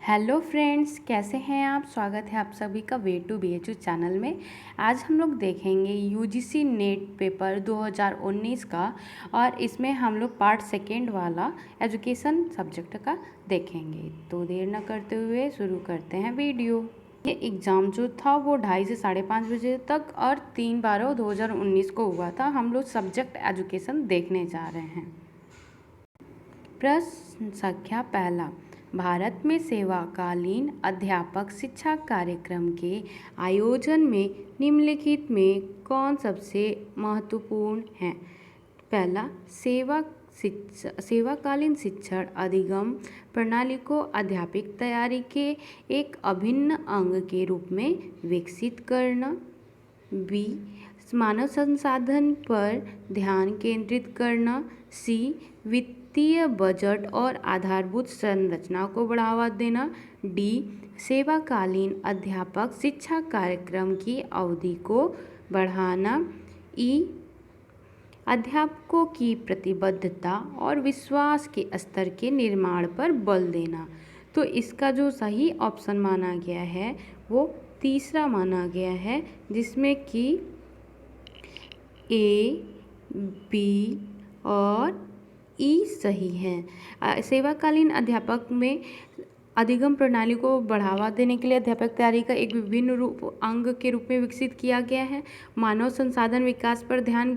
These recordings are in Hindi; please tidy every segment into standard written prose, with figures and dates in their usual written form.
हेलो फ्रेंड्स, कैसे हैं आप। स्वागत है आप सभी का वे टू BHU चैनल में। आज हम लोग देखेंगे UGC नेट पेपर 2019 का, और इसमें हम लोग पार्ट सेकेंड वाला एजुकेशन सब्जेक्ट का देखेंगे। तो देर न करते हुए शुरू करते हैं वीडियो। ये एग्ज़ाम जो था वो 2:30 से 5:30 बजे तक और 3/12/2019 को हुआ था। हम लोग सब्जेक्ट एजुकेशन देखने जा रहे हैं। प्रश्न संख्या पहला, भारत में सेवाकालीन अध्यापक शिक्षा कार्यक्रम के आयोजन में निम्नलिखित में कौन सबसे महत्वपूर्ण है। पहला, सेवाकालीन शिक्षण अधिगम प्रणाली को अध्यापक तैयारी के एक अभिन्न अंग के रूप में विकसित करना। बी, मानव संसाधन पर ध्यान केंद्रित करना। सी, वित्तीय बजट और आधारभूत संरचना को बढ़ावा देना। डी, सेवाकालीन अध्यापक शिक्षा कार्यक्रम की अवधि को बढ़ाना। ई, अध्यापकों की प्रतिबद्धता और विश्वास के स्तर के निर्माण पर बल देना। तो इसका जो सही ऑप्शन माना गया है वो तीसरा माना गया है, जिसमें कि ए, बी और ई सही है। सेवाकालीन अध्यापक में अधिगम प्रणाली को बढ़ावा देने के लिए अध्यापक तैयारी का एक विभिन्न अंग के रूप में विकसित किया गया है। मानव संसाधन विकास पर ध्यान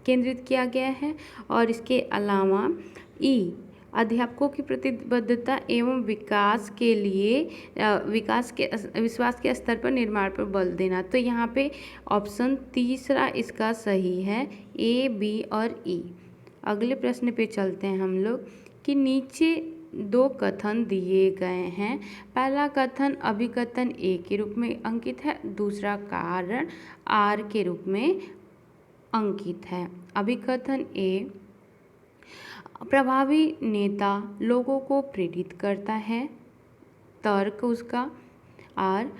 केंद्रित किया गया है। और इसके अलावा ई, अध्यापकों की प्रतिबद्धता एवं विकास के लिए विश्वास के स्तर पर निर्माण पर बल देना। तो यहाँ पे ऑप्शन तीसरा इसका सही है, ए, बी और ई। अगले प्रश्न पे चलते हैं हम लोग कि नीचे दो कथन दिए गए हैं। पहला कथन अभिकथन ए के रूप में अंकित है, दूसरा कारण आर के रूप में अंकित है। अभिकथन ए, प्रभावी नेता लोगों को प्रेरित करता है। तर्क उसका आर,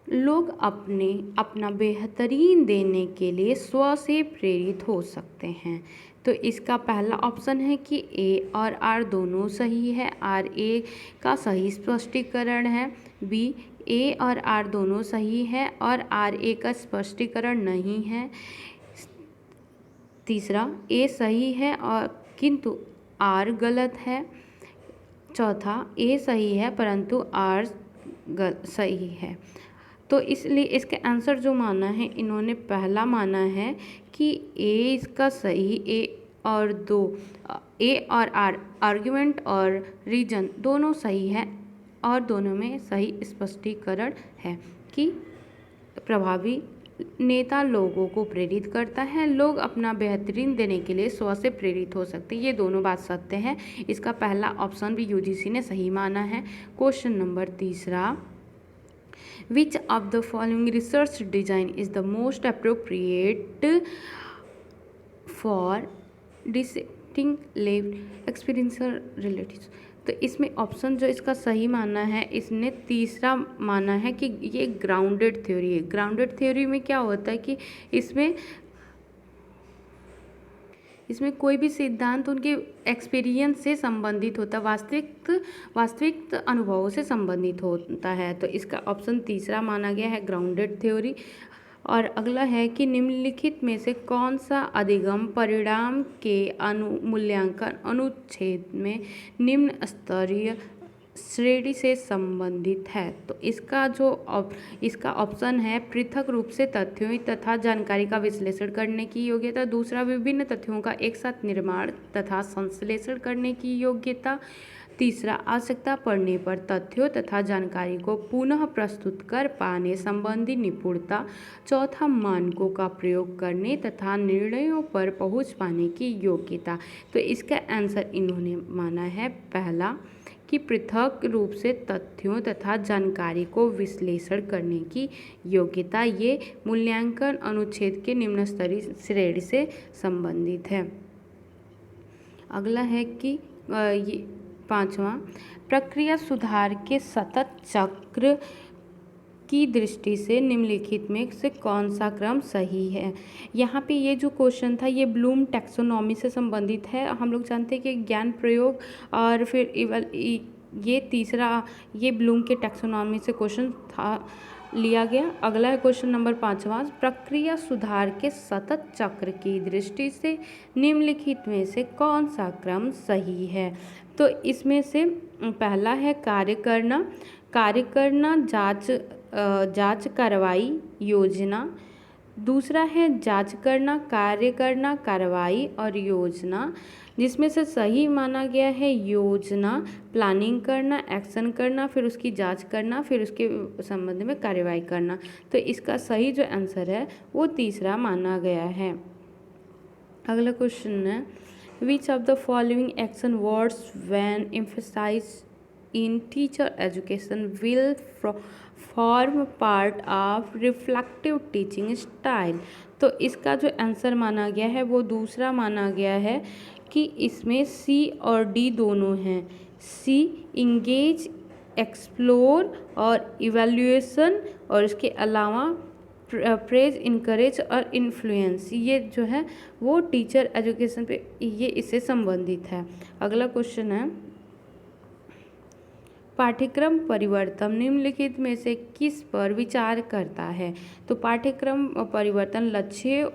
लोग अपना बेहतरीन देने के लिए स्व से प्रेरित हो सकते हैं। तो इसका पहला ऑप्शन है कि ए और आर दोनों सही है। आर ए का सही स्पष्टीकरण है। बी, ए और आर दोनों सही है और आर ए का स्पष्टीकरण नहीं है। तीसरा, ए सही है और किंतु आर गलत है। चौथा, ए सही है परंतु आर सही है। तो इसलिए इसके आंसर जो माना है, इन्होंने पहला माना है कि ए इसका सही, ए और आर आर्गुमेंट और रीजन दोनों सही है और दोनों में सही स्पष्टीकरण है कि प्रभावी नेता लोगों को प्रेरित करता है, लोग अपना बेहतरीन देने के लिए स्व से प्रेरित हो सकते हैं। ये दोनों बात सत्य है। इसका पहला ऑप्शन भी UGC ने सही माना है। क्वेश्चन नंबर तीसरा, Which of the following research design is the most appropriate for dissecting lived experiential relatives? तो इसमें ऑप्शन जो इसका सही माना है, इसने तीसरा माना है कि ये ग्राउंडेड थ्योरी है। ग्राउंडेड थ्योरी में क्या होता है कि इसमें कोई भी सिद्धांत उनके एक्सपीरियंस से संबंधित होता है, वास्तविक अनुभवों से संबंधित होता है। तो इसका ऑप्शन तीसरा माना गया है, ग्राउंडेड थ्योरी। और अगला है कि निम्नलिखित में से कौन सा अधिगम परिणाम के मूल्यांकन अनुच्छेद में निम्न स्तरीय श्रेणी से संबंधित है। तो इसका ऑप्शन है पृथक रूप से तथ्यों तथा जानकारी का विश्लेषण करने की योग्यता। दूसरा, विभिन्न तथ्यों का एक साथ निर्माण तथा संश्लेषण करने की योग्यता। तीसरा, आवश्यकता पड़ने पर तथ्यों तथा जानकारी को पुनः प्रस्तुत कर पाने संबंधी निपुणता। चौथा, मानकों का प्रयोग करने तथा निर्णयों पर पहुंच पाने की योग्यता। तो इसका आंसर इन्होंने माना है पहला कि पृथक रूप से तथ्यों तथा जानकारी को विश्लेषण करने की योग्यता। ये मूल्यांकन अनुच्छेद के निम्न स्तरीय श्रेणी से संबंधित है। अगला है कि ये पांचवा, प्रक्रिया सुधार के सतत चक्र की दृष्टि से निम्नलिखित में से कौन सा क्रम सही है। यहाँ पे ये जो क्वेश्चन था ये ब्लूम टैक्सोनॉमी से संबंधित है। हम लोग जानते हैं कि ज्ञान प्रयोग और फिर ये तीसरा, ये ब्लूम के टैक्सोनॉमी से क्वेश्चन था, लिया गया। अगला है क्वेश्चन नंबर 5वां, प्रक्रिया सुधार के सतत चक्र की दृष्टि से निम्नलिखित में से कौन सा क्रम सही है? तो इसमें से पहला है कार्य करना, जांच कार्रवाई योजना। दूसरा है जांच करना, कार्य करना, कार्रवाई और योजना, जिसमें से सही माना गया है योजना, प्लानिंग करना, एक्शन करना, फिर उसकी जांच करना, फिर उसके संबंध में कार्रवाई करना। तो इसका सही जो आंसर है वो तीसरा माना गया है। अगला क्वेश्चन है, which of the following action words when emphasized in teacher education will form part of reflective teaching style? तो इसका जो आंसर माना गया है वो दूसरा माना गया है कि इसमें सी और डी दोनों हैं। सी इंगेज, एक्सप्लोर और इवैल्यूएशन, और इसके अलावा प्रेज, इनकरेज और इन्फ्लुएंस, ये जो है वो टीचर एजुकेशन पे ये इससे संबंधित है। अगला क्वेश्चन है, पाठ्यक्रम परिवर्तन निम्नलिखित में से किस पर विचार करता है? तो पाठ्यक्रम परिवर्तन लक्ष्य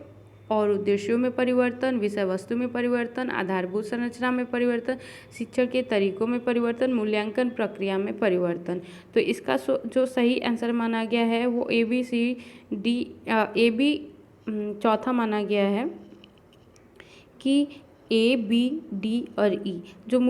और उद्देश्यों में परिवर्तन, विषय वस्तु में परिवर्तन, आधारभूत संरचना में परिवर्तन, शिक्षण के तरीकों में परिवर्तन, मूल्यांकन प्रक्रिया में परिवर्तन। तो इसका जो सही आंसर माना गया है वो ए बी चौथा माना गया है कि ए, बी, डी और ई जो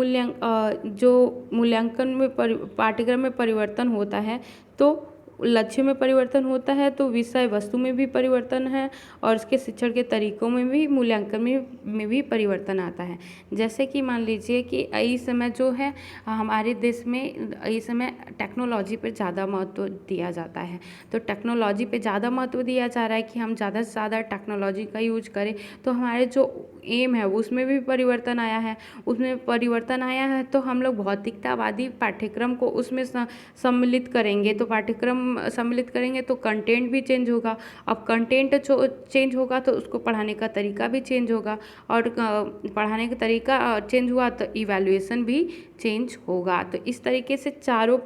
मूल्यांकन में पाठ्यक्रम में परिवर्तन होता है तो लक्ष्य में परिवर्तन होता है, तो विषय वस्तु में भी परिवर्तन है और उसके शिक्षण के तरीकों में भी, मूल्यांकन में भी परिवर्तन आता है। जैसे कि मान लीजिए कि इस समय जो है हमारे देश में इस समय टेक्नोलॉजी पर ज़्यादा महत्व दिया जाता है। तो टेक्नोलॉजी पे ज़्यादा महत्व दिया जा रहा है कि हम ज़्यादा से ज़्यादा टेक्नोलॉजी का यूज करें। तो हमारे जो एम है उसमें भी परिवर्तन आया है, तो हम लोग भौतिकतावादी पाठ्यक्रम को उसमें सम्मिलित करेंगे। तो पाठ्यक्रम सम्मिलित करेंगे तो कंटेंट भी चेंज होगा। अब कंटेंट चेंज होगा तो उसको पढ़ाने का तरीका भी चेंज होगा, और पढ़ाने का तरीका चेंज हुआ तो इवैल्यूएशन भी चेंज होगा। तो इस तरीके से चारों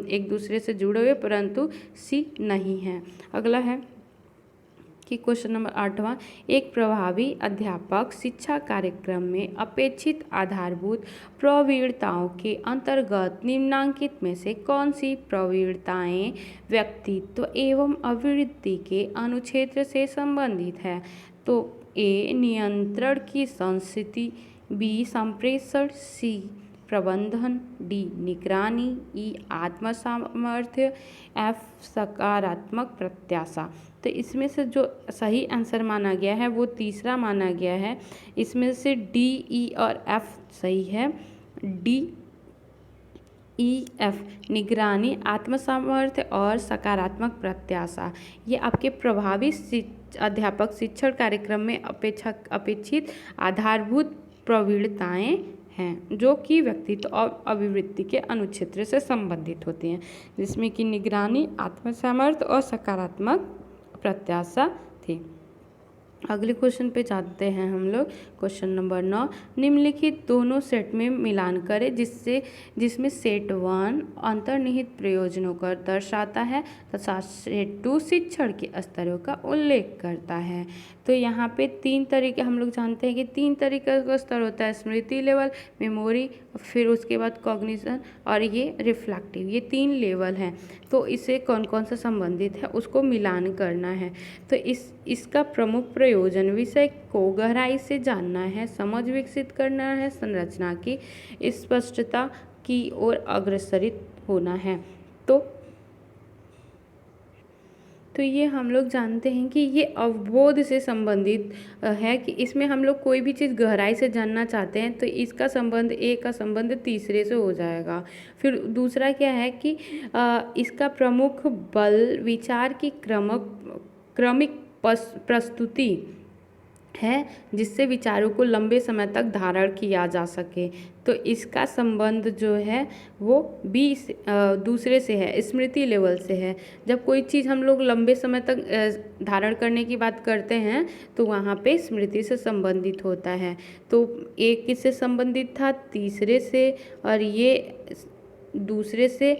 एक दूसरे से जुड़े हुए परंतु सी नहीं है। अगला है कि क्वेश्चन नंबर 8वां, एक प्रभावी अध्यापक शिक्षा कार्यक्रम में अपेक्षित आधारभूत प्रवणताओं के अंतर्गत निम्नांकित में से कौन सी प्रवणताएं व्यक्तित्व एवं अभिवृद्धि के अनुक्षेत्र से संबंधित है? तो ए नियंत्रण की संस्कृति, बी संप्रेषण, सी प्रबंधन, डी निगरानी, ई आत्मसामर्थ्य, एफ सकारात्मक प्रत्याशा। तो इसमें से जो सही आंसर माना गया है वो तीसरा माना गया है। इसमें से डी, ई और एफ सही है। डी, ई, एफ निगरानी, आत्मसामर्थ्य और सकारात्मक प्रत्याशा, ये आपके प्रभावी अध्यापक शिक्षण कार्यक्रम में अपेक्षित आधारभूत प्रवणताएं हैं जो कि व्यक्तित्व और अभिवृद्धि के अनुक्षेत्र से संबंधित होती हैं, जिसमें कि निगरानी, आत्मसामर्थ्य और सकारात्मक प्रत्याशा थी। अगले क्वेश्चन पे जाते हैं हम लोग। क्वेश्चन नंबर 9, निम्नलिखित दोनों सेट में मिलान करें जिसमें सेट 1 अंतर्निहित प्रयोजनों को दर्शाता है तथा सेट 2 शिक्षण के स्तरों का उल्लेख करता है। तो यहाँ पे 3 तरीके हम लोग जानते हैं कि 3 तरीके का स्तर होता है, स्मृति लेवल, मेमोरी, फिर उसके बाद कॉग्निशन और ये रिफ्लेक्टिव, ये 3 लेवल हैं। तो इससे कौन कौन सा संबंधित है उसको मिलान करना है। तो इसका प्रमुख प्रयोजन विषय को गहराई से जानना है, समझ विकसित करना है, संरचना की स्पष्टता की ओर अग्रसरित होना है। तो ये हम लोग जानते हैं कि ये अवबोध से संबंधित है कि इसमें हम लोग कोई भी चीज़ गहराई से जानना चाहते हैं तो इसका संबंध, ए का संबंध तीसरे से हो जाएगा। फिर दूसरा क्या है कि इसका प्रमुख बल विचार की क्रमिक प्रस्तुति है जिससे विचारों को लंबे समय तक धारण किया जा सके। तो इसका संबंध जो है वो बी दूसरे से है, स्मृति लेवल से है। जब कोई चीज़ हम लोग लंबे समय तक धारण करने की बात करते हैं तो वहाँ पे स्मृति से संबंधित होता है। तो एक किससे संबंधित था? तीसरे से, और ये दूसरे से।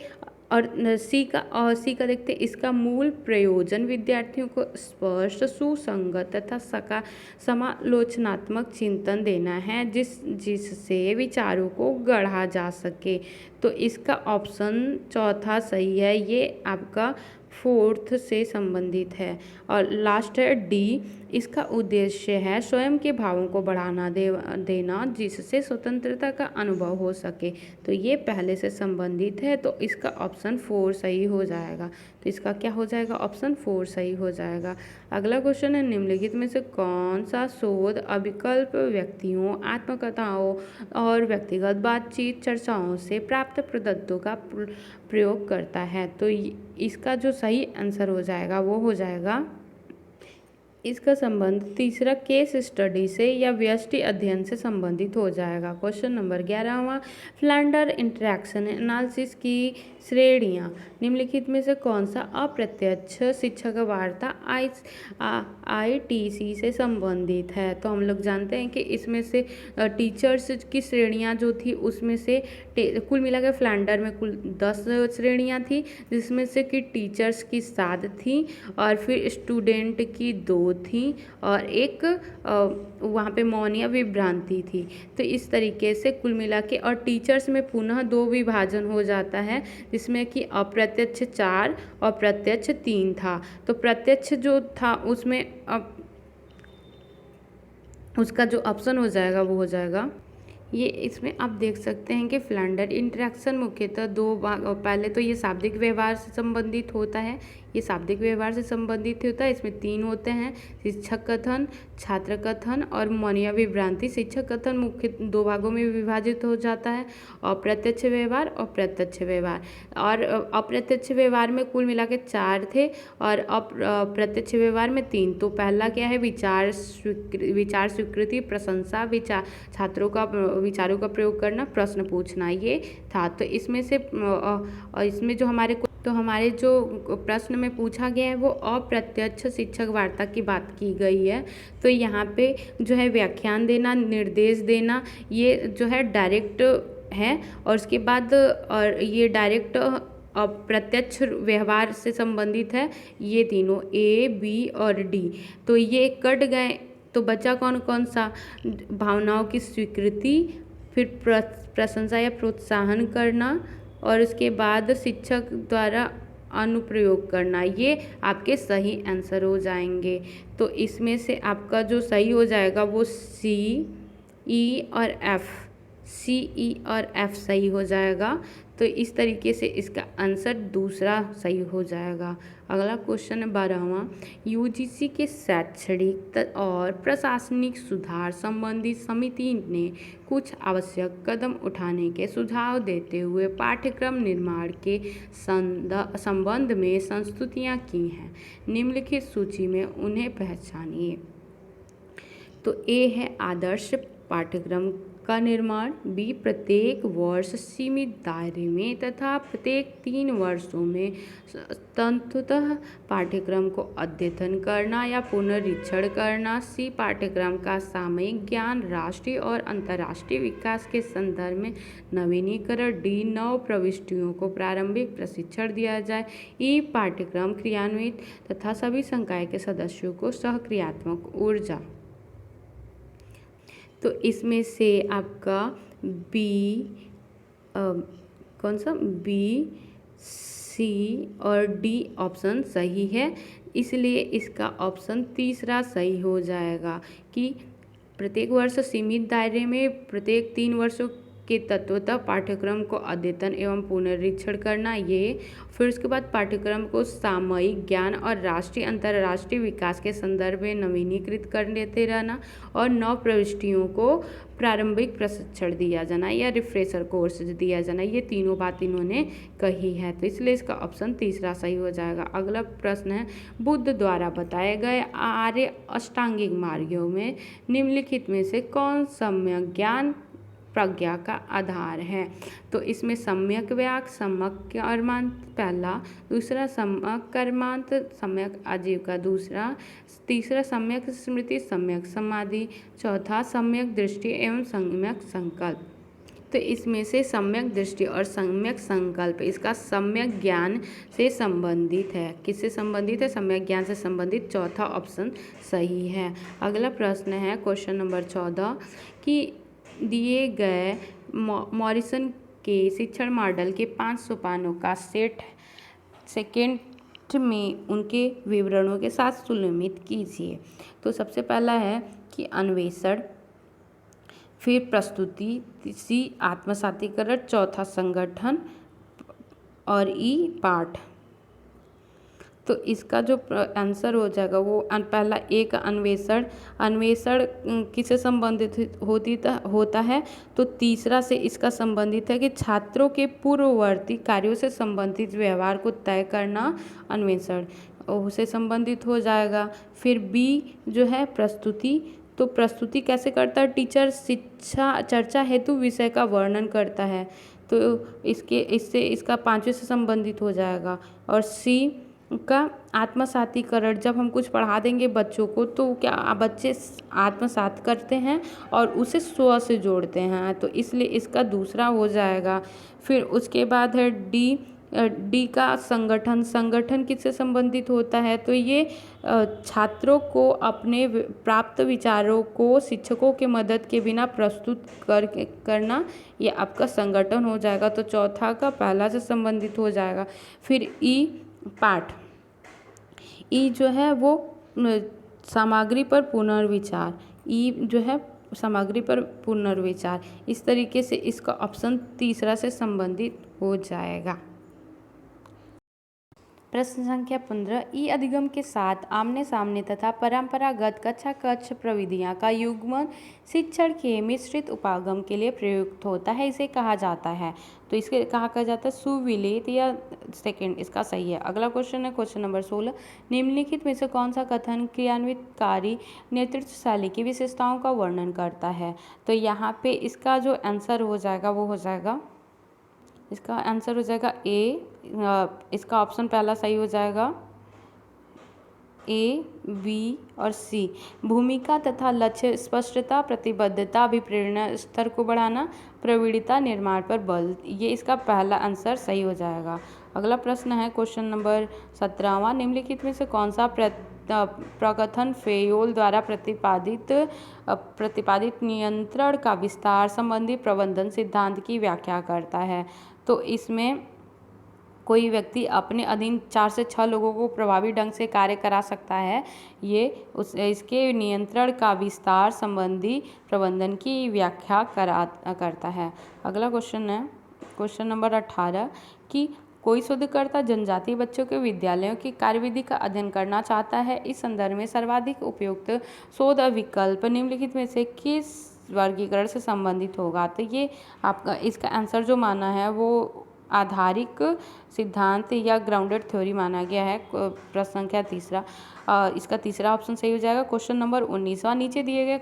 और सी का देखते हैं, इसका मूल प्रयोजन विद्यार्थियों को स्पष्ट, सुसंगत तथा समालोचनात्मक चिंतन देना है, जिससे विचारों को गढ़ा जा सके। तो इसका ऑप्शन चौथा सही है, ये आपका फोर्थ से संबंधित है। और लास्ट है डी, इसका उद्देश्य है स्वयं के भावों को बढ़ाना देना, जिससे स्वतंत्रता का अनुभव हो सके। तो ये पहले से संबंधित है, तो इसका ऑप्शन 4 सही हो जाएगा। तो इसका क्या हो जाएगा, ऑप्शन 4 सही हो जाएगा। अगला क्वेश्चन है, निम्नलिखित में से कौन सा शोध अविकल्प व्यक्तियों, आत्मकथाओं और व्यक्तिगत बातचीत चर्चाओं से प्राप्त प्रदत्तों का प्रयोग करता है। तो इसका जो सही आंसर हो जाएगा वो हो जाएगा, इसका संबंध तीसरा केस स्टडी से या व्यष्टि अध्ययन से संबंधित हो जाएगा। क्वेश्चन नंबर 11वां, फ्लैंडर इंटरैक्शन एनालिसिस की श्रेणियाँ निम्नलिखित में से कौन सा अप्रत्यक्ष शिक्षक वार्ता ITC से संबंधित है। तो हम लोग जानते हैं कि इसमें से टीचर्स की श्रेणियाँ जो थी उसमें से कुल मिलाकर फ्लैंडर में कुल 10 श्रेणियाँ थी, जिसमें से कि टीचर्स की 7 थी और फिर स्टूडेंट की 2 थी और एक वहाँ पे मौन या विभ्रांति थी। तो इस तरीके से कुल मिला के, और टीचर्स में पुनः 2 विभाजन हो जाता है, जिसमें कि अप्रत्यक्ष 4 और प्रत्यक्ष 3 था। तो प्रत्यक्ष जो था उसमें उसका जो ऑप्शन हो जाएगा वो हो जाएगा ये। इसमें आप देख सकते हैं कि फ्लैंडर इंटरेक्शन मुख्यतः 2 भाग, पहले तो ये शाब्दिक व्यवहार से संबंधित होता है, ये शाब्दिक व्यवहार से संबंधित होता है। इसमें 3 होते हैं, शिक्षक कथन, छात्र कथन और मौन या विभ्रांति। शिक्षक कथन मुख्य 2 भागों में विभाजित हो जाता है, अप्रत्यक्ष व्यवहार और प्रत्यक्ष व्यवहार। और अप्रत्यक्ष व्यवहार में कुल मिला के 4 थे और अप्रत्यक्ष व्यवहार में 3। तो पहला क्या है, विचार स्वीकृति, प्रशंसा, छात्रों का विचारों का प्रयोग करना, प्रश्न पूछना, ये था। तो इसमें से इसमें जो हमारे जो प्रश्न में पूछा गया है वो अप्रत्यक्ष शिक्षक वार्ता की बात की गई है। तो यहाँ पे जो है व्याख्यान देना, निर्देश देना, ये जो है डायरेक्ट है। और उसके बाद और ये डायरेक्ट अप्रत्यक्ष व्यवहार से संबंधित है, ये तीनों A, B और D। तो ये कट गए, तो बचा कौन कौन सा, भावनाओं की स्वीकृति, फिर प्रशंसा या प्रोत्साहन करना, और उसके बाद शिक्षक द्वारा अनुप्रयोग करना। ये आपके सही आंसर हो जाएंगे। तो इसमें से आपका जो सही हो जाएगा वो C, E और F, C, E और F सही हो जाएगा। तो इस तरीके से इसका आंसर दूसरा सही हो जाएगा। अगला क्वेश्चन है 12वां, UGC के शैक्षणिक और प्रशासनिक सुधार संबंधी समिति ने कुछ आवश्यक कदम उठाने के सुझाव देते हुए पाठ्यक्रम निर्माण के संबंध में संस्तुतियाँ की हैं। निम्नलिखित सूची में उन्हें पहचानिए। तो A है आदर्श पाठ्यक्रम का निर्माण, B प्रत्येक वर्ष सीमित दायरे में तथा प्रत्येक 3 वर्षों में तंतुतः पाठ्यक्रम को अद्यतन करना या पुनरीक्षण करना, C पाठ्यक्रम का सामयिक ज्ञान, राष्ट्रीय और अंतर्राष्ट्रीय विकास के संदर्भ में नवीनीकरण, D नव प्रविष्टियों को प्रारंभिक प्रशिक्षण दिया जाए, E पाठ्यक्रम क्रियान्वित तथा सभी संकाय के सदस्यों को सहक्रियात्मक ऊर्जा। तो इसमें से आपका B कौन सा, B, C और D ऑप्शन सही है, इसलिए इसका ऑप्शन तीसरा सही हो जाएगा कि प्रत्येक वर्ष सीमित दायरे में प्रत्येक 3 वर्षों के तत्वतः पाठ्यक्रम को अद्यतन एवं पुनरीक्षण करना, ये। फिर उसके बाद पाठ्यक्रम को सामयिक ज्ञान और राष्ट्रीय अंतर्राष्ट्रीय विकास के संदर्भ में नवीनीकृत कर लेते रहना, और नव प्रविष्टियों को प्रारंभिक प्रशिक्षण दिया जाना या रिफ्रेशर कोर्स दिया जाना, ये तीनों बात इन्होंने कही है। तो इसलिए इसका ऑप्शन तीसरा सही हो जाएगा। अगला प्रश्न है, बुद्ध द्वारा बताए गए आर्य अष्टांगिक मार्गों में निम्नलिखित में से कौन सम्यक ज्ञान प्रज्ञा का आधार है। तो इसमें सम्यक व्याक, सम्यक कर्मांत पहला, दूसरा सम्यक कर्मांत, सम्यक आजीविका दूसरा, तीसरा सम्यक स्मृति, सम्यक समाधि, चौथा सम्यक दृष्टि एवं सम्यक संकल्प। तो इसमें से सम्यक दृष्टि और सम्यक संकल्प, इसका सम्यक ज्ञान से संबंधित है। किससे संबंधित है? सम्यक ज्ञान से संबंधित। चौथा ऑप्शन सही है। अगला प्रश्न है क्वेश्चन नंबर 14 कि दिए गए मॉरिसन के शिक्षण मॉडल के 5 सोपानों का सेट सेकेंड में उनके विवरणों के साथ सुनिश्चित कीजिए। तो सबसे पहला है कि अन्वेषण, फिर प्रस्तुति, तीसरी आत्मसातीकरण, चौथा संगठन और पाठ। तो इसका जो आंसर हो जाएगा वो पहला एक अन्वेषण। अन्वेषण किससे संबंधित होता है? तो तीसरा से इसका संबंधित है कि छात्रों के पूर्ववर्ती कार्यों से संबंधित व्यवहार को तय करना अन्वेषण उससे संबंधित हो जाएगा। फिर बी जो है प्रस्तुति, तो प्रस्तुति कैसे करता है? टीचर शिक्षा चर्चा हेतु विषय का वर्णन करता है, तो इससे इसका 5वें से संबंधित हो जाएगा। और सी का आत्मसातीकरण, जब हम कुछ पढ़ा देंगे बच्चों को तो क्या बच्चे आत्मसात करते हैं और उसे स्व से जोड़ते हैं, तो इसलिए इसका दूसरा हो जाएगा। फिर उसके बाद है डी का संगठन। संगठन किससे संबंधित होता है? तो ये छात्रों को अपने प्राप्त विचारों को शिक्षकों के मदद के बिना प्रस्तुत करना, ये आपका संगठन हो जाएगा। तो चौथा का पहला से संबंधित हो जाएगा। फिर पाठ, जो है वो सामग्री पर पुनर्विचार, जो है सामग्री पर पुनर्विचार। इस तरीके से इसका ऑप्शन तीसरा से संबंधित हो जाएगा। प्रश्न संख्या 15 अधिगम के साथ आमने सामने तथा परंपरागत कक्षा कक्ष प्रविधियां का युग्मन शिक्षण के मिश्रित उपागम के लिए प्रयुक्त होता है, इसे कहा जाता है। तो इसके कहा जाता है सुविलेत या सेकंड, इसका सही है। अगला क्वेश्चन है क्वेश्चन नंबर 16, निम्नलिखित में से कौन सा कथन क्रियान्वितकारी नेतृत्वशाली की विशेषताओं का वर्णन करता है? तो यहाँ पे इसका जो आंसर हो जाएगा वो हो जाएगा, इसका आंसर हो जाएगा ए। इसका ऑप्शन पहला सही हो जाएगा, ए, बी और सी। भूमिका तथा लक्ष्य स्पष्टता, प्रतिबद्धता, अभिप्रेरणा स्तर को बढ़ाना, प्रवीणता, निर्माण पर बल, ये इसका पहला आंसर सही हो जाएगा। अगला प्रश्न है क्वेश्चन नंबर 17वां, निम्नलिखित में से कौन सा प्रकथन फेयोल द्वारा प्रतिपादित नियंत्रण का विस्तार संबंधी प्रबंधन सिद्धांत की व्याख्या करता है? तो इसमें कोई व्यक्ति अपने अधीन 4 से 6 लोगों को प्रभावी ढंग से कार्य करा सकता है, ये इसके नियंत्रण का विस्तार संबंधी प्रबंधन की व्याख्या करता है। अगला क्वेश्चन है क्वेश्चन नंबर 18 कि कोई शोधकर्ता जनजातीय बच्चों के विद्यालयों की कार्यविधि का अध्ययन करना चाहता है, इस संदर्भ में सर्वाधिक उपयुक्त शोध विकल्प निम्नलिखित में से किस वर्गीकरण से संबंधित होगा? तो ये आपका इसका आंसर जो माना है वो आधारिक सिद्धांत या ग्राउंडेड थ्योरी माना गया है। प्रश्न संख्या 3 इसका तीसरा ऑप्शन सही हो जाएगा। क्वेश्चन नंबर 19वां, नीचे दिए गए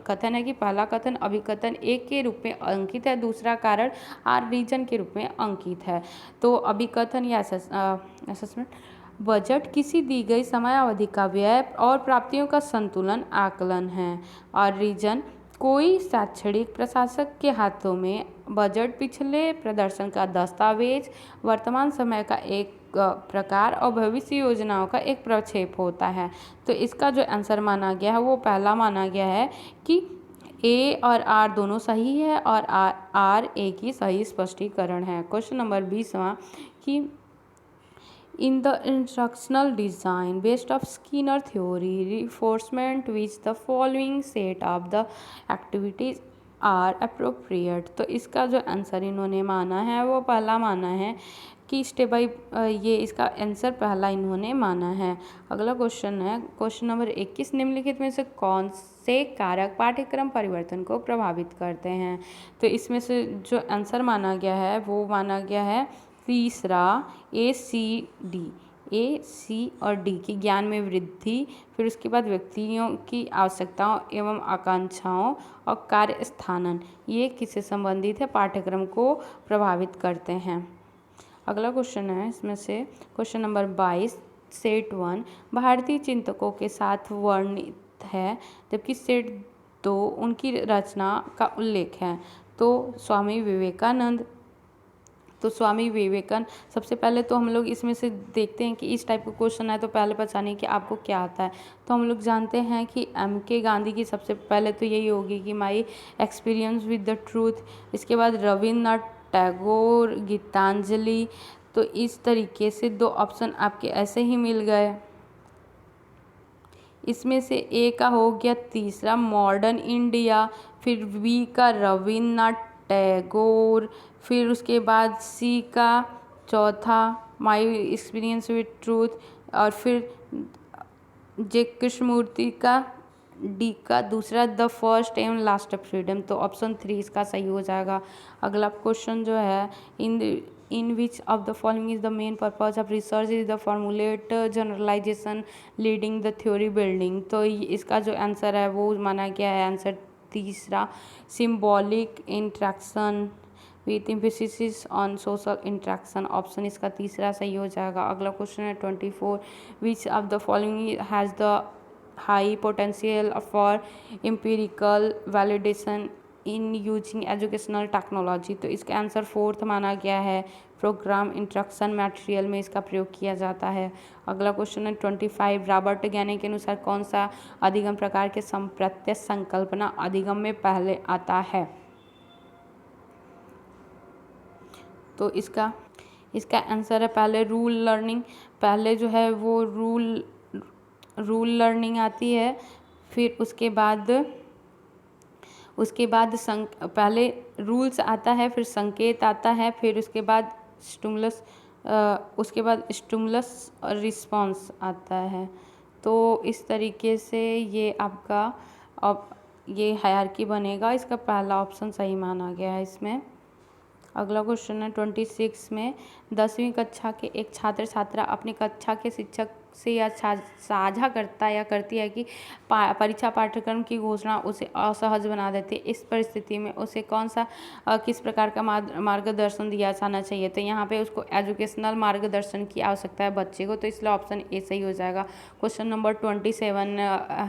कथन है कि पहला कथन अभिकथन एक के रूप में अंकित है, दूसरा कारण आर रीजन के रूप में अंकित है। तो अभिकथन या असेसमेंट, बजट किसी दी गई समयावधि का व्यय और प्राप्तियों का संतुलन आकलन है। और रीजन कोई शैक्षणिक प्रशासक के हाथों में बजट पिछले प्रदर्शन का दस्तावेज, वर्तमान समय का एक प्रकार और भविष्य योजनाओं का एक प्रक्षेप होता है। तो इसका जो आंसर माना गया है वो पहला माना गया है कि ए और आर दोनों सही है और आर ए की सही स्पष्टीकरण है। क्वेश्चन नंबर 20वां कि in the instructional design based of Skinner theory reinforcement which the following set of the activities are appropriate। तो इसका जो आंसर इन्होंने माना है वो पहला माना है कि स्टेप बाई, ये इसका आंसर पहला इन्होंने माना है। अगला क्वेश्चन है क्वेश्चन नंबर 21, निम्नलिखित में से कौन से कारक पाठ्यक्रम परिवर्तन को प्रभावित करते हैं? तो इसमें से जो आंसर माना गया है वो माना गया है तीसरा, ए सी और डी की ज्ञान में वृद्धि, फिर उसके बाद व्यक्तियों की आवश्यकताओं एवं आकांक्षाओं और कार्य स्थानन, ये किससे संबंधित है? पाठ्यक्रम को प्रभावित करते हैं। अगला क्वेश्चन है इसमें से क्वेश्चन नंबर 22, सेट 1 भारतीय चिंतकों के साथ वर्णित है, जबकि सेट 2 उनकी रचना का उल्लेख है। तो स्वामी विवेकानंद। तो स्वामी विवेकानंद, सबसे पहले तो हम लोग इसमें से देखते हैं कि इस टाइप का क्वेश्चन है तो पहले पहचानिए कि आपको क्या आता है। तो हम लोग जानते हैं कि MK गांधी की सबसे पहले तो यही होगी कि my experience with the truth. इसके बाद रविन्द्रनाथ टैगोर, गीतांजलि। तो इस तरीके से 2 ऑप्शन आपके ऐसे ही मिल गए। इसमें से A का हो गया तीसरा मॉडर्न इंडिया, फिर B का रविन्द्रनाथ टैगोर, फिर उसके बाद C का चौथा माई एक्सपीरियंस विद ट्रूथ, और फिर जे कृष्णमूर्ति का D का दूसरा the first and last of freedom. तो ऑप्शन 3 इसका सही हो जाएगा। अगला क्वेश्चन जो है, in which of the following is the main purpose of research is the formulate generalization leading the theory building। तो इसका जो आंसर है वो माना गया है आंसर तीसरा, symbolic interaction with emphasis on social interaction। Option इसका तीसरा सही हो जाएगा। अगला क्वेश्चन है 24, which of the following has the high potential for empirical validation in using educational technology. तो इसका आंसर 4th माना गया है, प्रोग्राम इंस्ट्रक्शन मटेरियल में इसका प्रयोग किया जाता है। अगला क्वेश्चन है 25, रॉबर्ट ज्ञानी के अनुसार कौन सा अधिगम प्रकार के संप्रत्यय संकल्पना अधिगम में पहले आता है। तो इसका आंसर है पहले रूल लर्निंग। पहले जो है वो रूल लर्निंग आती है, फिर उसके बाद पहले रूल्स आता है, फिर संकेत आता है, फिर उसके बाद स्टिमुलस और रिस्पॉन्स आता है। तो इस तरीके से ये आपका अब ये हायरार्की बनेगा। इसका पहला ऑप्शन सही माना गया है इसमें। अगला क्वेश्चन है 26 में, 10वीं कक्षा के एक छात्र छात्रा अपनी कक्षा के शिक्षक से यह साझा करता या करती है कि परीक्षा पाठ्यक्रम की घोषणा उसे असहज बना देती है। इस परिस्थिति में उसे किस प्रकार का मार्गदर्शन दिया जाना चाहिए। तो यहाँ पे उसको एजुकेशनल मार्गदर्शन की आवश्यकता है बच्चे को, तो इसलिए ऑप्शन ए सही हो जाएगा। क्वेश्चन नंबर 27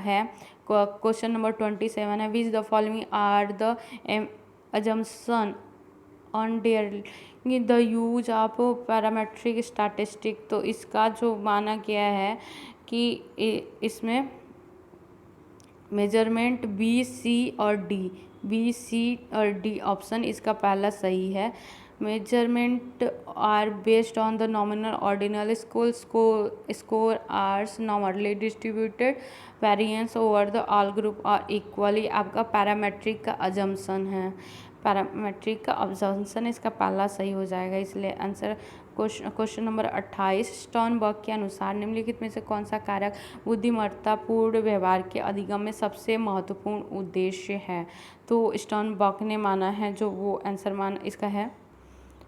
है, क्वेश्चन नंबर 27 है, which the following are the assumption on the use of parametric statistic. तो इसका जो माना गया है कि इसमें मेजरमेंट B, C और D ऑप्शन इसका पहला सही है। Measurement are based on the nominal ordinal score are normally distributed variance over the all group और इक्वली आपका पैरामेट्रिक का अजम्पशन है। पैरामेट्रिक का ऑब्जर्वेशन इसका पहला सही हो जाएगा, इसलिए आंसर क्वेश्चन नंबर 28, स्टर्नबर्ग के अनुसार निम्नलिखित में से कौन सा कारक बुद्धिमत्तापूर्ण व्यवहार के अधिगम में सबसे महत्वपूर्ण उद्देश्य है। तो स्टर्नबर्ग ने माना है जो वो आंसर इसका है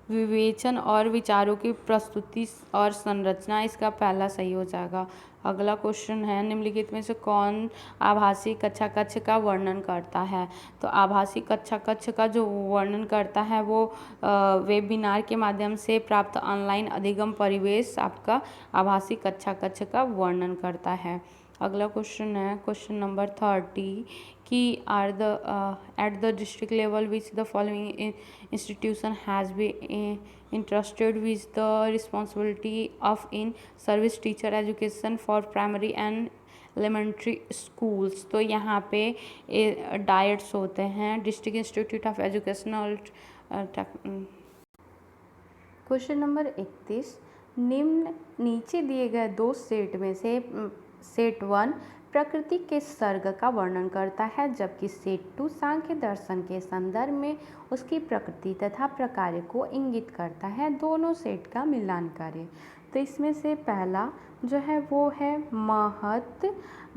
विवेचन और विचारों की प्रस्तुति और संरचना, इसका पहला सही हो जाएगा। अगला क्वेश्चन है, निम्नलिखित में से कौन आभासी कक्षा कक्ष का वर्णन करता है। तो आभासी कक्षा कक्ष का जो वर्णन करता है वो वेबिनार के माध्यम से प्राप्त ऑनलाइन अधिगम परिवेश आपका आभासी कक्षा कक्ष का वर्णन करता है। अगला क्वेश्चन है क्वेश्चन नंबर 30 कि are the at the district level which the following institution has been entrusted with the responsibility of in service teacher education for primary and elementary schools। तो यहाँ पे डायट्स होते हैं district institute of educational. Question number 31, नीचे दिए गए 2 सेट में से सेट 1 प्रकृति के सर्ग का वर्णन करता है, जबकि सेट 2 सांख्य दर्शन के संदर्भ में उसकी प्रकृति तथा प्रकार को इंगित करता है। दोनों सेट का मिलान करें। तो इसमें से पहला जो है वो है महत,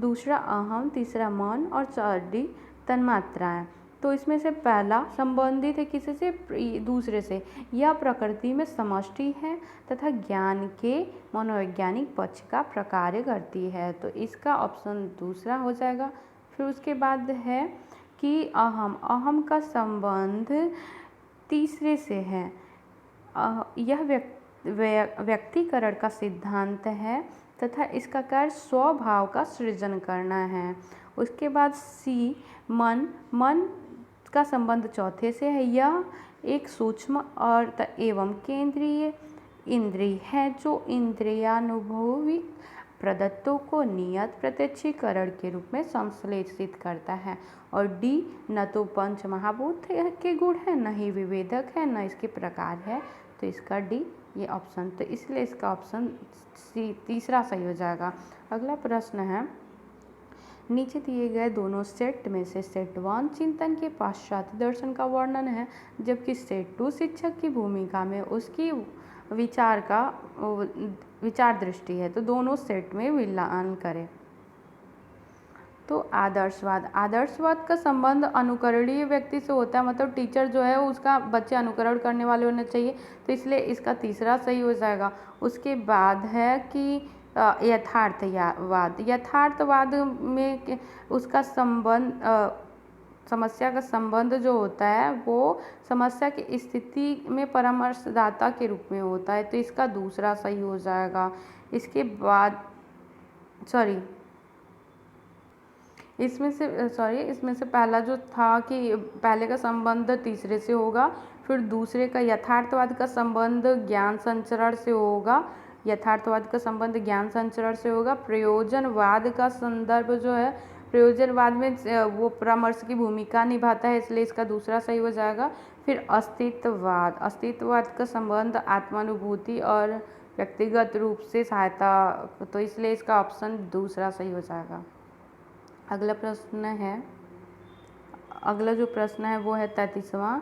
दूसरा अहम, तीसरा मन और चौथी तन्मात्राएं। तो इसमें से पहला संबंधित है किसी से, दूसरे से। यह प्रकृति में समष्टि है तथा ज्ञान के मनोवैज्ञानिक पक्ष का प्रकार्य करती है। तो इसका ऑप्शन दूसरा हो जाएगा। फिर उसके बाद है कि अहम का संबंध तीसरे से है। यह व्यक्तिकरण का सिद्धांत है तथा इसका कार्य स्वभाव का सृजन करना है। उसके बाद सी मन का संबंध चौथे से है। यह एक सूक्ष्म और एवं केंद्रीय इंद्रिय है जो इंद्रियानुभवी प्रदत्तों को नियत प्रत्यक्षीकरण के रूप में संश्लेषित करता है। और डी, न तो पंच महाभूत के गुण है, न ही विभेदक है, न इसके प्रकार है। तो इसका डी ये ऑप्शन, तो इसलिए इसका ऑप्शन सी तीसरा सही हो जाएगा। अगला प्रश्न है, नीचे दिए गए दोनों सेट में से सेट 1 चिंतन के पाश्चात्य दर्शन का वर्णन है, जबकि सेट 2 शिक्षक की भूमिका में उसकी विचार दृष्टि है। तो दोनों सेट में मिलान करें। तो आदर्शवाद का संबंध अनुकरणीय व्यक्ति से होता है, मतलब टीचर जो है उसका बच्चे अनुकरण करने वाले होने चाहिए, तो इसलिए इसका तीसरा सही हो जाएगा। उसके बाद है कि यथार्थवाद में उसका संबंध समस्या का संबंध जो होता है वो समस्या की स्थिति में परामर्शदाता के रूप में होता है, तो इसका दूसरा सही हो जाएगा। इसके बाद इसमें से पहला जो था कि पहले का संबंध तीसरे से होगा, फिर दूसरे का यथार्थवाद का संबंध ज्ञान संचरण से होगा। प्रयोजनवाद का संदर्भ जो है, प्रयोजनवाद में वो परामर्श की भूमिका निभाता है, इसलिए इसका दूसरा सही हो जाएगा। फिर अस्तित्ववाद का संबंध आत्मानुभूति और व्यक्तिगत रूप से सहायता, तो इसलिए इसका ऑप्शन दूसरा सही हो जाएगा। अगला जो प्रश्न है वो है 33वां।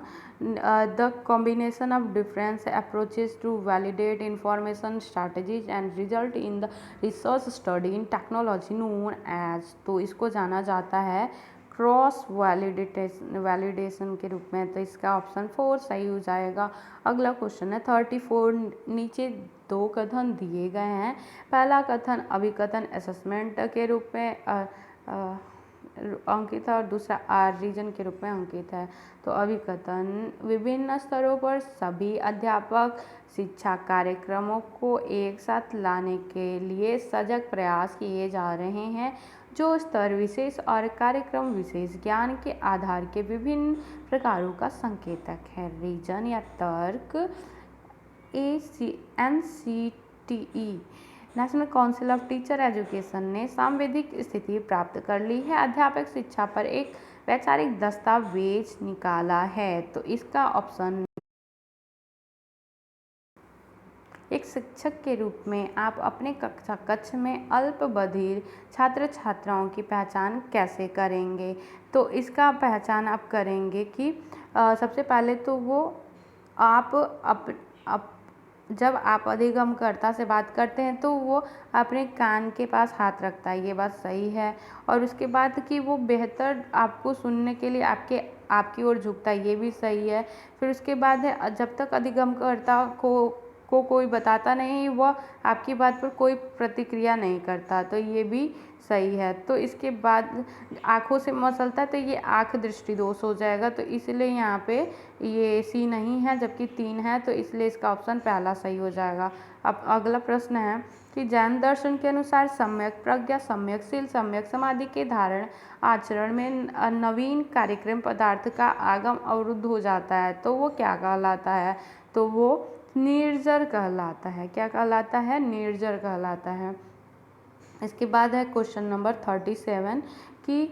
The combination of different approaches to validate information strategies and result in the research study in technology known as, तो इसको जाना जाता है क्रॉस वैलिडेशन के रूप में, तो इसका ऑप्शन 4 सही हो जाएगा। अगला क्वेश्चन है 34। नीचे दो कथन दिए गए हैं। पहला कथन अभिकथन असेसमेंट के रूप में अंकित है और दूसरा आर रीजन के रूप में अंकित है। तो अभिकथन, विभिन्न स्तरों पर सभी अध्यापक शिक्षा कार्यक्रमों को एक साथ लाने के लिए सजग प्रयास किए जा रहे हैं जो स्तर विशेष और कार्यक्रम विशेष ज्ञान के आधार के विभिन्न प्रकारों का संकेतक है। रीजन या तर्क, NCTE national council of teacher education ने सांविधिक स्थिति प्राप्त कर ली है, अध्यापक शिक्षा पर एक वैचारिक दस्तावेज निकाला है। तो इसका ऑप्शन, एक शिक्षक के रूप में आप अपने कक्षा कक्ष में अल्पबधिर छात्र छात्राओं की पहचान कैसे करेंगे? तो इसका पहचान आप करेंगे कि सबसे पहले तो वो जब आप अधिगमकर्ता से बात करते हैं तो वो अपने कान के पास हाथ रखता है, ये बात सही है। और उसके बाद कि वो बेहतर आपको सुनने के लिए आपकी ओर झुकता है, ये भी सही है। फिर उसके बाद है, जब तक अधिगमकर्ता को कोई बताता नहीं, वह आपकी बात पर कोई प्रतिक्रिया नहीं करता, तो ये भी सही है। तो इसके बाद आँखों से मसलता है, तो ये आँख दृष्टि दोष हो जाएगा, तो इसलिए यहाँ पे ये सी नहीं है जबकि 3 है, तो इसलिए इसका ऑप्शन पहला सही हो जाएगा। अब अगला प्रश्न है कि जैन दर्शन के अनुसार सम्यक प्रज्ञा, सम्यक शील, सम्यक समाधि के धारण आचरण में नवीन कार्यक्रम पदार्थ का आगम अवरुद्ध हो जाता है, तो वो क्या कहलाता है? तो वो निर्जर कहलाता है। क्या कहलाता है? निर्जर कहलाता है। इसके बाद है क्वेश्चन नंबर 37 कि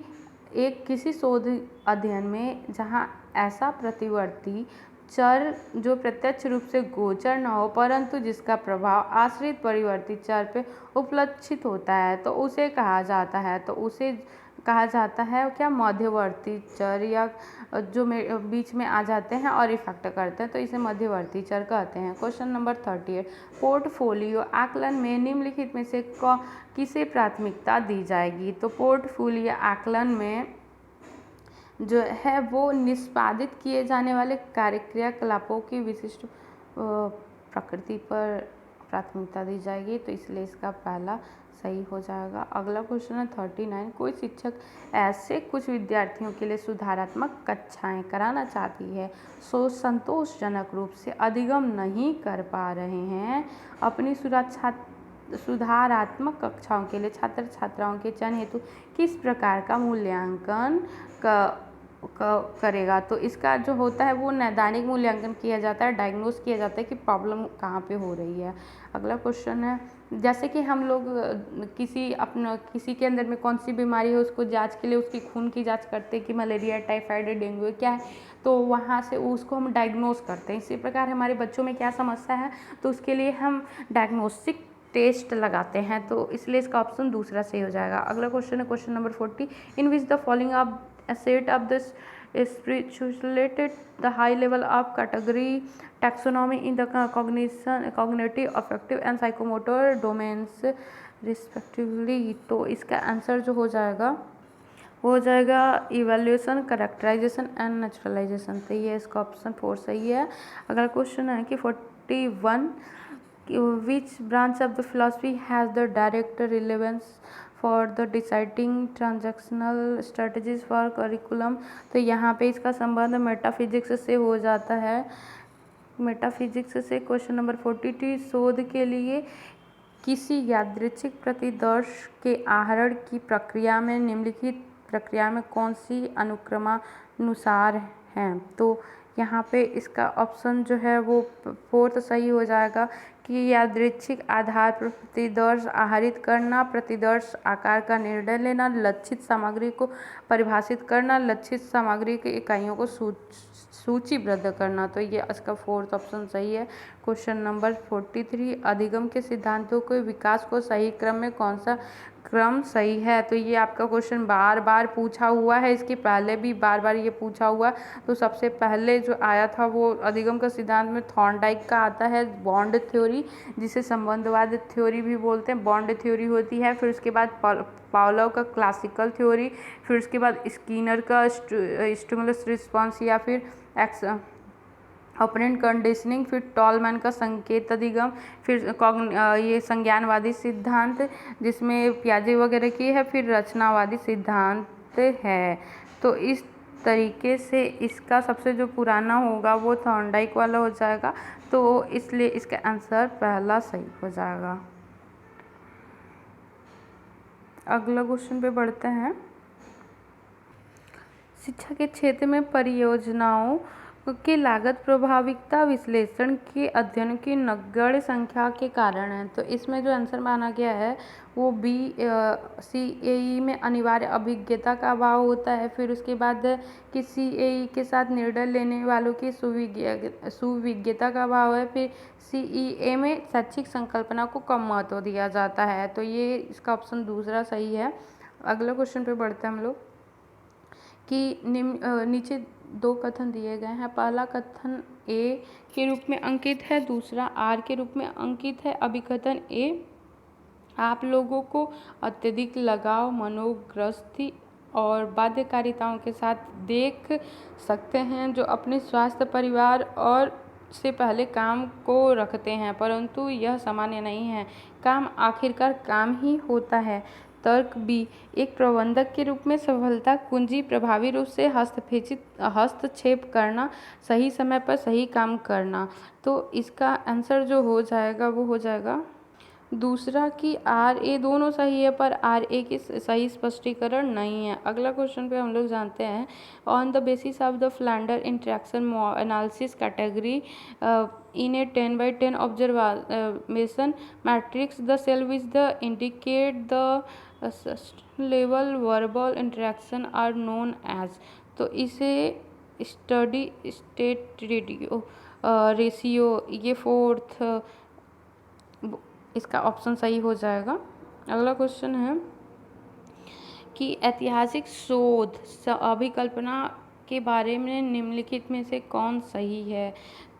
किसी शोध अध्ययन में जहां ऐसा प्रतिवर्ती चर जो प्रत्यक्ष रूप से गोचर न हो परंतु जिसका प्रभाव आश्रित परिवर्ती चर पे उपलक्षित होता है, तो उसे कहा जाता है। तो उसे कहा जाता है क्या? मध्यवर्ती चर, या जो बीच में आ जाते हैं और इफेक्ट करते हैं, तो इसे मध्यवर्ती चर कहते हैं। Question number 38। पोर्टफोलियो आकलन में निम्नलिखित में से किसे प्राथमिकता दी जाएगी? तो पोर्टफोलियो आकलन में जो है वो निष्पादित किए जाने वाले क्रियाकलापों की विशिष्ट प्रकृति पर प्राथमिकता दी जाएगी, तो इसलिए इसका पहला सही हो जाएगा। अगला क्वेश्चन है 39। कोई शिक्षक ऐसे कुछ विद्यार्थियों के लिए सुधारात्मक कक्षाएं कराना चाहती है सो संतोषजनक रूप से अधिगम नहीं कर पा रहे हैं, अपनी सुधारात्मक कक्षाओं के लिए छात्र छात्राओं के चयन हेतु किस प्रकार का मूल्यांकन करेगा। तो इसका जो होता है वो नैदानिक मूल्यांकन किया जाता है, डायग्नोस किया जाता है कि प्रॉब्लम कहाँ पे हो रही है। अगला क्वेश्चन है, जैसे कि हम लोग किसी के अंदर में कौन सी बीमारी है उसको जांच के लिए उसकी खून की जांच करते हैं कि मलेरिया, टाइफाइड, डेंगू क्या है, तो वहाँ से उसको हम डायग्नोस करते हैं। इसी प्रकार हमारे बच्चों में क्या समस्या है तो उसके लिए हम डायग्नोस्टिक टेस्ट लगाते हैं, तो इसलिए इसका ऑप्शन दूसरा सही हो जाएगा। अगला क्वेश्चन है question number 40, in which the following of a set of this spiritualated the high level of category taxonomy in the cognitive, affective and psychomotor domains respectively। तो इसका आंसर जो हो जाएगा इवेल्यूशन, करेक्टराइजेशन एंड नेचुरलाइजेशन। तो ये इसका ऑप्शन 4 सही है। अगला क्वेश्चन है कि 41, which branch of the philosophy has the direct relevance for the deciding transactional strategies for curriculum। तो यहाँ पे इसका संबंध मेटाफिजिक्स से हो जाता है। मेटाफिजिक्स से क्वेश्चन नंबर 42, शोध के लिए किसी यादृच्छिक प्रतिदर्श के आहरण की प्रक्रिया में निम्नलिखित प्रक्रिया में कौन सी अनुक्रमानुसार हैं। तो यहाँ पे इसका ऑप्शन जो है वो 4 सही हो जाएगा कि यादृच्छिक आधार पर प्रतिदर्श आहरित करना, प्रतिदर्श आकार का निर्णय लेना, लक्षित सामग्री को परिभाषित करना, लक्षित सामग्री की इकाइयों को सूचीबद्ध करना। तो ये इसका 4th ऑप्शन सही है। क्वेश्चन नंबर 43, अधिगम के सिद्धांतों के विकास को सही क्रम में कौन सा क्रम सही है। तो ये आपका क्वेश्चन बार बार पूछा हुआ है, इसके पहले भी बार बार ये पूछा हुआ। तो सबसे पहले जो आया था वो अधिगम का सिद्धांत में थॉर्नडाइक का आता है बॉन्ड थ्योरी, जिसे संबंधवाद थ्योरी भी बोलते हैं, बॉन्ड थ्योरी होती है। फिर उसके बाद पावलोव का क्लासिकल थ्योरी, फिर उसके बाद स्किनर का स्टिमुलस रिस्पॉन्स या फिर ऑपरेंट कंडीशनिंग, फिर टॉलमैन का संकेत अधिगम, फिर ये संज्ञानवादी सिद्धांत जिसमें पियाजे वगैरह की है, फिर रचनावादी सिद्धांत है। तो इस तरीके से इसका सबसे जो पुराना होगा वो थॉर्नडाइक वाला हो जाएगा, तो इसलिए इसका आंसर पहला सही हो जाएगा। अगला क्वेश्चन पे बढ़ते हैं। शिक्षा के क्षेत्र में परियोजनाओं के लागत प्रभाविकता विश्लेषण के अध्ययन की नगण्य संख्या के कारण है। तो इसमें जो आंसर माना गया है वो CAE में अनिवार्य अभिज्ञता का अभाव होता है। फिर उसके बाद कि CAE के साथ निर्णय लेने वालों की सुविज्ञता का अभाव है। फिर CEA में शैक्षिक संकल्पना को कम महत्व दिया जाता है। तो ये इसका ऑप्शन दूसरा सही है। अगला क्वेश्चन पे बढ़ते हैं हम लोग कि नीचे 2 कथन दिए गए हैं। पहला कथन A के रूप में अंकित है, दूसरा R के रूप में अंकित है। अभिकथन A, आप लोगों को अत्यधिक लगाव, मनोग्रस्ति और बाध्यकारिताओं के साथ देख सकते हैं जो अपने स्वास्थ्य, परिवार और से पहले काम को रखते हैं, परंतु यह सामान्य नहीं है। काम आखिरकार काम ही होता है। तर्क B, एक प्रबंधक के रूप में सफलता कुंजी प्रभावी रूप से हस्तक्षेप करना, सही समय पर सही काम करना। तो इसका आंसर जो हो जाएगा वो हो जाएगा दूसरा कि RA दोनों सही है, पर RA की सही स्पष्टीकरण नहीं है। अगला क्वेश्चन पे हम लोग जानते हैं, on the basis of the Flanders interaction analysis category in a 10x10 observation matrix, the cell which the indicate the level verbal interaction are known as। तो इसे स्टडी स्टेट रेशियो, ये 4th इसका ऑप्शन सही हो जाएगा। अगला क्वेश्चन है कि ऐतिहासिक शोध अभिकल्पना के बारे में निम्नलिखित में से कौन सही है।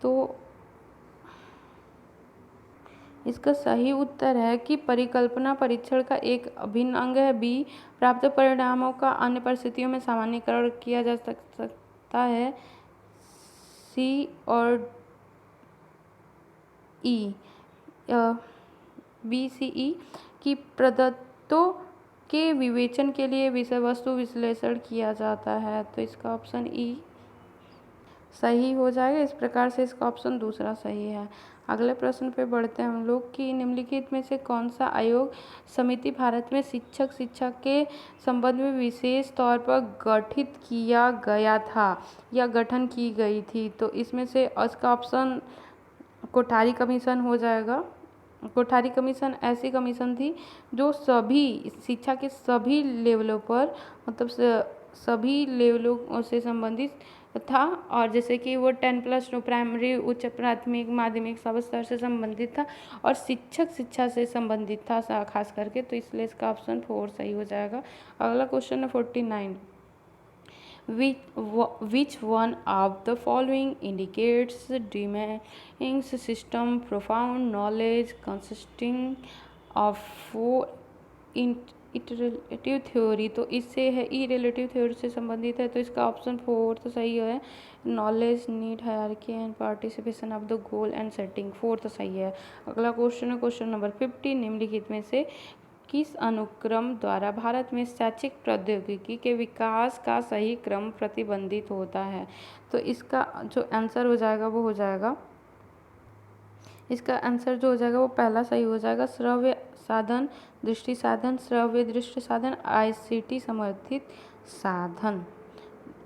तो इसका सही उत्तर है कि परिकल्पना परीक्षण का एक अभिन्न अंग है। B, प्राप्त परिणामों का अन्य परिस्थितियों में सामान्यीकरण किया जा सकता है। C और E, BCE की प्रदत्तों के विवेचन के लिए विषय वस्तु विश्लेषण किया जाता है। तो इसका ऑप्शन E सही हो जाएगा। इस प्रकार से इसका ऑप्शन दूसरा सही है। अगले प्रश्न पे बढ़ते हैं हम लोग कि निम्नलिखित में से कौन सा आयोग समिति भारत में शिक्षक शिक्षा के संबंध में विशेष तौर पर गठित किया गया था या गठन की गई थी। तो इसमें से इसका ऑप्शन कोठारी कमीशन हो जाएगा। कोठारी कमीशन ऐसी कमीशन थी जो सभी शिक्षा के सभी लेवलों पर मतलब सभी लेवलों से संबंधित था, और जैसे कि वो 10+2 प्राइमरी उच्च प्राथमिक माध्यमिक सब स्तर से संबंधित था और शिक्षक शिक्षा से संबंधित था खास करके, तो इसलिए इसका ऑप्शन 4 सही हो जाएगा। अगला क्वेश्चन है 49। Which one of the following indicates demanding system profound knowledge consisting of four iterative theory. तो इससे है ई रिलेटिव थ्योरी से संबंधित है, तो इसका ऑप्शन 4 तो सही है। Knowledge need hierarchy and participation of the goal and setting, 4 तो सही है। अगला क्वेश्चन है क्वेश्चन नंबर 50। निम्नलिखित में से किस अनुक्रम द्वारा भारत में शैक्षिक प्रौद्योगिकी के विकास का सही क्रम प्रतिबंधित होता है। तो इसका जो आंसर हो जाएगा वो हो जाएगा, इसका आंसर जो हो जाएगा वो पहला सही हो जाएगा। श्रव्य साधन, दृष्टि साधन, श्रव्य दृष्टि साधन, ICT समर्थित साधन।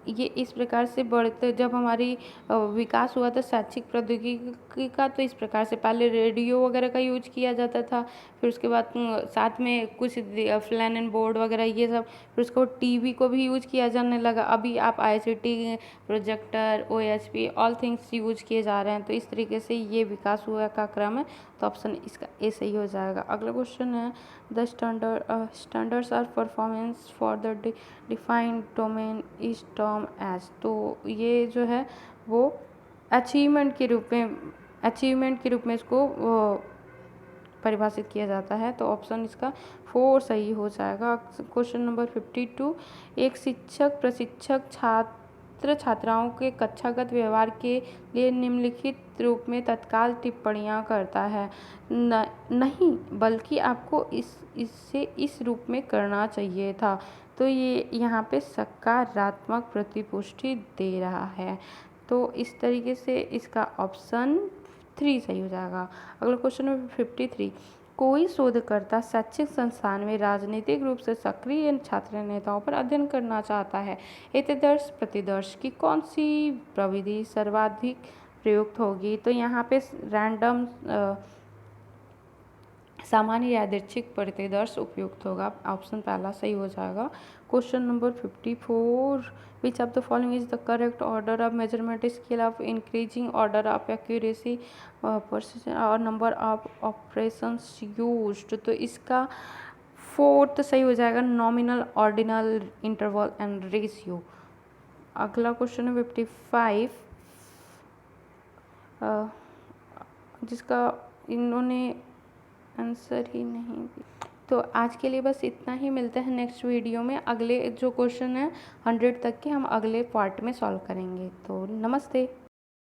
ये इस प्रकार से बढ़ते जब हमारी विकास हुआ था शैक्षिक प्रौद्योगिकी का, तो इस प्रकार से पहले रेडियो वगैरह का यूज किया जाता था, फिर उसके बाद साथ में कुछ फ्लैन एंड बोर्ड वगैरह ये सब, फिर उसको टीवी को भी यूज किया जाने लगा। अभी आप ICT projector OSP all things use किए जा रहे हैं। तो इस तरीके से ये विकास हुआ का क्रम है, तो ऑप्शन इसका ए सही हो जाएगा। अगला क्वेश्चन है the standards are performance for the defined domain is term as. तो ये जो है वो अचीवमेंट के रूप में इसको परिभाषित किया जाता है, तो ऑप्शन इसका 4 सही हो जाएगा। Question number 52। एक शिक्षक प्रशिक्षक छात्र छात्राओं के कक्षागत व्यवहार के लिए निम्नलिखित रूप में तत्काल टिप्पणियां करता है। नहीं, बल्कि आपको इससे इस रूप में करना चाहिए था। तो ये यहाँ पे सकारात्मक प्रतिपुष्टि दे रहा है, तो इस तरीके से इसका ऑप्शन 3 सही हो जाएगा। अगला क्वेश्चन नंबर 53। कोई शोधकर्ता शैक्षिक संस्थान में राजनीतिक रूप से सक्रिय छात्र नेताओं पर अध्ययन करना चाहता है। हितैषी प्रतिदर्श की कौन सी प्रविधि सर्वाधिक प्रयुक्त होगी। तो यहाँ पे रैंडम सामान्य यादृच्छिक प्रतिदर्श उपयुक्त होगा, ऑप्शन पहला सही हो जाएगा। Question number 54। Which of the following is the correct order of measurement scale of increasing order of accuracy precision और नंबर ऑफ ऑपरेशंस यूज्ड। तो इसका 4th सही हो जाएगा, nominal, ordinal, interval and ratio. अगला क्वेश्चन है 55, जिसका इन्होंने आंसर ही नहीं दिया। तो आज के लिए बस इतना ही, मिलते हैं नेक्स्ट वीडियो में। अगले जो क्वेश्चन है 100 तक के हम अगले पार्ट में सॉल्व करेंगे। तो नमस्ते।